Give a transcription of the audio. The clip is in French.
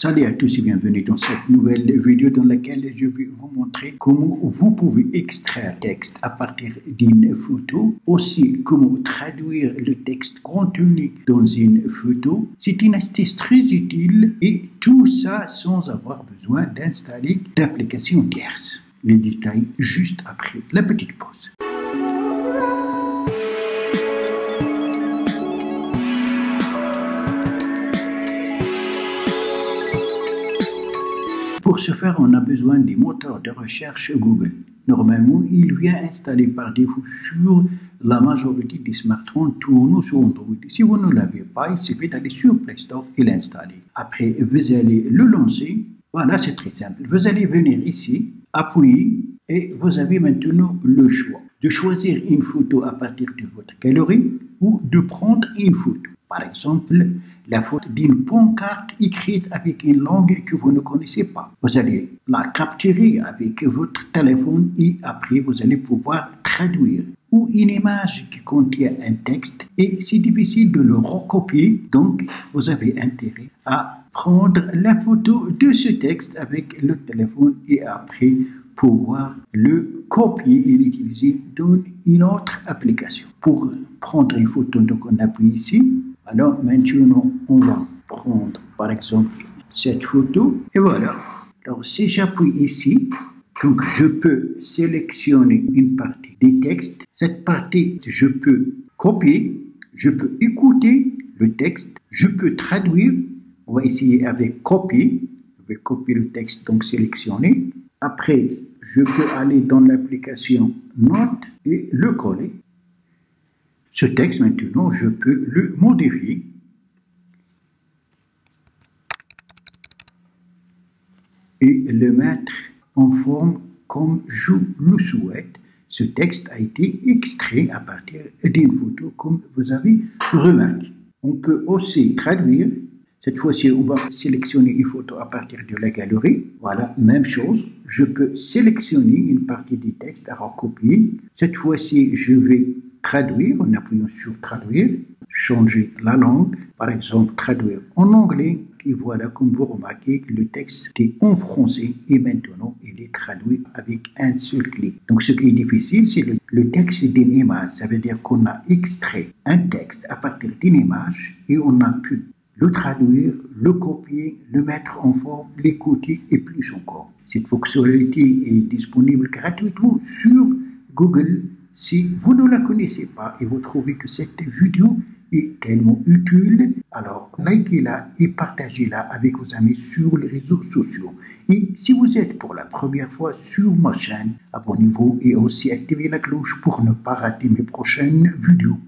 Salut à tous et bienvenue dans cette nouvelle vidéo dans laquelle je vais vous montrer comment vous pouvez extraire texte à partir d'une photo, aussi comment traduire le texte contenu dans une photo. C'est une astuce très utile et tout ça sans avoir besoin d'installer d'applications tierces. Les détails juste après la petite pause. Pour ce faire, on a besoin des moteurs de recherche Google. Normalement, il vient installé par défaut sur la majorité des smartphones tournant sur Android. Si vous ne l'avez pas, il suffit d'aller sur Play Store et l'installer. Après, vous allez le lancer. Voilà, c'est très simple. Vous allez venir ici, appuyer et vous avez maintenant le choix de choisir une photo à partir de votre galerie ou de prendre une photo. Par exemple, la photo d'une pancarte écrite avec une langue que vous ne connaissez pas. Vous allez la capturer avec votre téléphone et après vous allez pouvoir traduire. Ou une image qui contient un texte et c'est difficile de le recopier, donc vous avez intérêt à prendre la photo de ce texte avec le téléphone et après pouvoir le copier et l'utiliser dans une autre application. Pour prendre une photo, donc on appuie ici. Alors maintenant, on va prendre par exemple cette photo et voilà. Alors si j'appuie ici, donc je peux sélectionner une partie des textes. Cette partie, je peux copier, je peux écouter le texte, je peux traduire. On va essayer avec copier. Je vais copier le texte, donc sélectionner. Après, je peux aller dans l'application Notes et le coller. Ce texte, maintenant, je peux le modifier. Et le mettre en forme comme je le souhaite. Ce texte a été extrait à partir d'une photo, comme vous avez remarqué. On peut aussi traduire. Cette fois-ci, on va sélectionner une photo à partir de la galerie. Voilà, même chose. Je peux sélectionner une partie du texte à recopier. Cette fois-ci, je vais traduire en appuyant sur traduire, changer la langue, par exemple traduire en anglais. Et voilà, comme vous remarquez, le texte est en français et maintenant il est traduit avec un seul clic. Donc ce qui est difficile, c'est le texte d'une image. Ça veut dire qu'on a extrait un texte à partir d'une image et on a pu le traduire, le copier, le mettre en forme, l'écouter et plus encore. Cette fonctionnalité est disponible gratuitement sur Google. Si vous ne la connaissez pas et vous trouvez que cette vidéo est tellement utile, alors likez-la et partagez-la avec vos amis sur les réseaux sociaux. Et si vous êtes pour la première fois sur ma chaîne, abonnez-vous et aussi activez la cloche pour ne pas rater mes prochaines vidéos.